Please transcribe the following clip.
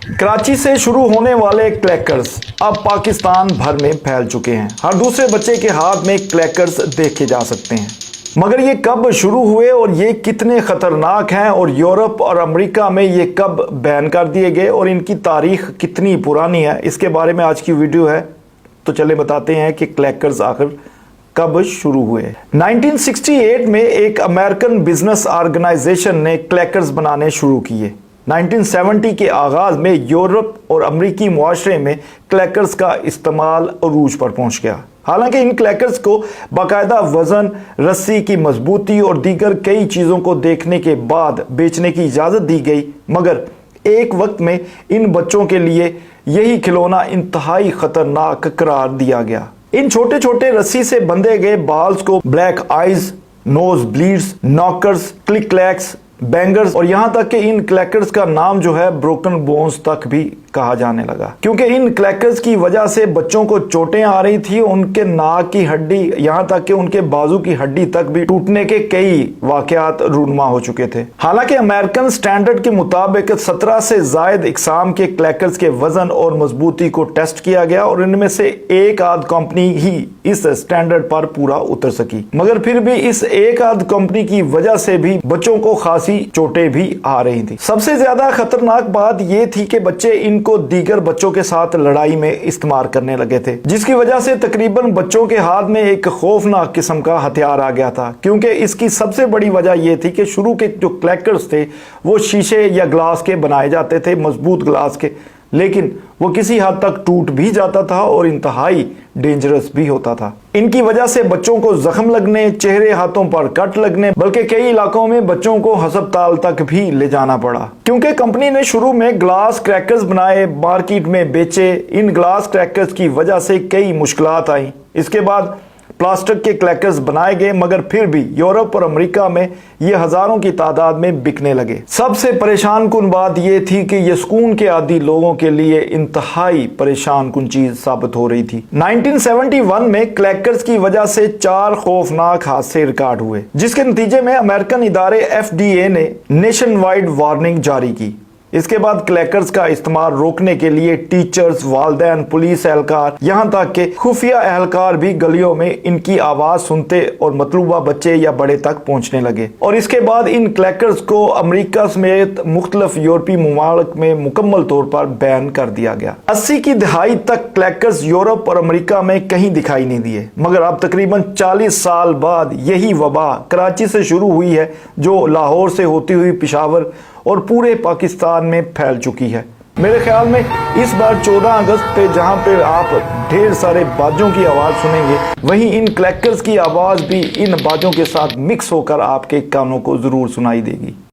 कराची से शुरू होने वाले क्लैकर्स अब पाकिस्तान भर में फैल चुके हैं। हर दूसरे बच्चे के हाथ में क्लैकर्स देखे जा सकते हैं। मगर ये कब शुरू हुए और ये कितने खतरनाक हैं और यूरोप और अमेरिका में ये कब बैन कर दिए गए और इनकी तारीख कितनी पुरानी है, इसके बारे में आज की वीडियो है। तो चले बताते हैं कि क्लैकर्स आखिर कब शुरू हुए। 1968 में एक अमेरिकन बिजनेस ऑर्गेनाइजेशन ने क्लैकर्स बनाने शुरू किए। 1970 के आगाज में यूरोप और अमेरिकी मुआशरे में क्लैकर्स का इस्तेमाल अरूज पर पहुंच गया। हालांकि इन क्लैकर्स को बाकायदा वजन, रस्सी की मजबूती और दीगर कई चीज़ों को देखने के बाद बेचने की इजाज़त दी गई, मगर एक वक्त में इन बच्चों के लिए यही खिलौना इंतहाई खतरनाक करार दिया गया। इन छोटे छोटे रस्सी से बंधे गए बाल्स को black eyes, nose bleeds, knockers, click clacks, bangers और यहां तक कि इन क्लैकर्स का नाम जो है ब्रोकन बोन्स तक भी कहा जाने लगा, क्योंकि इन क्लैकर्स की वजह से बच्चों को चोटें आ रही थी। उनके नाक की हड्डी यहां तक कि उनके बाजू की हड्डी तक भी टूटने के कई वाकयात रूनुमा हो चुके थे। हालांकि अमेरिकन स्टैंडर्ड के मुताबिक 17 से जायद इकसाम के क्लैकर्स के वजन और मजबूती को टेस्ट किया गया और इनमें से एक आध कंपनी ही इस स्टैंडर्ड पर पूरा उतर सकी, मगर फिर भी इस एक आध कंपनी की वजह से भी बच्चों को खासी चोटें भी आ रही थी। सबसे ज्यादा खतरनाक बात यह थी कि बच्चे इनको दीगर बच्चों के साथ लड़ाई में इस्तेमाल करने लगे थे, जिसकी वजह से तकरीबन बच्चों के हाथ में एक खौफनाक किस्म का हथियार आ गया था। क्योंकि इसकी सबसे बड़ी वजह यह थी कि शुरू के जो क्लैकर्स थे वो शीशे या ग्लास के बनाए जाते थे, मजबूत ग्लास के, लेकिन वो किसी हद तक टूट भी जाता था और इंतहाई डेंजरस भी होता था। इनकी वजह से बच्चों को जख्म लगने, चेहरे हाथों पर कट लगने, बल्कि कई इलाकों में बच्चों को अस्पताल तक भी ले जाना पड़ा। क्योंकि कंपनी ने शुरू में ग्लास क्रैकर्स बनाए, मार्केट में बेचे, इन ग्लास क्रैकर्स की वजह से कई मुश्किलात आई। इसके बाद प्लास्टिक के क्लैकर्स बनाए गए, मगर फिर भी यूरोप और अमेरिका में ये हजारों की तादाद में बिकने लगे। सबसे परेशान कुन बात ये थी कि ये सुकून के आदी लोगों के लिए इंतहाई परेशान कुन चीज साबित हो रही थी। 1971 में क्लैकर्स की वजह से 4 खौफनाक हादसे रिकॉर्ड हुए, जिसके नतीजे में अमेरिकन इदारे FDA ने नेशन वाइड वार्निंग जारी की। इसके बाद क्लैकर्स का इस्तेमाल रोकने के लिए टीचर्स, वालिदैन, पुलिस एहलकार, यहाँ तक के खुफिया एहलकार भी गलियों में इनकी आवाज सुनते और मतलूबा बच्चे या बड़े तक पहुंचने लगे। और इसके बाद इन क्लैकर्स को अमेरिका समेत मुख्तलिफ यूरोपीय मुमालिक में मुकम्मल तौर पर बैन कर दिया गया। 80 की दहाई तक क्लैकर्स यूरोप और अमेरिका में कहीं दिखाई नहीं दिए, मगर अब तकरीबन 40 साल बाद यही वबा कराची से शुरू हुई है, जो लाहौर से होती हुई पेशावर और पूरे पाकिस्तान में फैल चुकी है। मेरे ख्याल में इस बार 14 अगस्त पे जहां पे आप ढेर सारे बाजों की आवाज सुनेंगे, वहीं इन क्लैकर्स की आवाज भी इन बाजों के साथ मिक्स होकर आपके कानों को जरूर सुनाई देगी।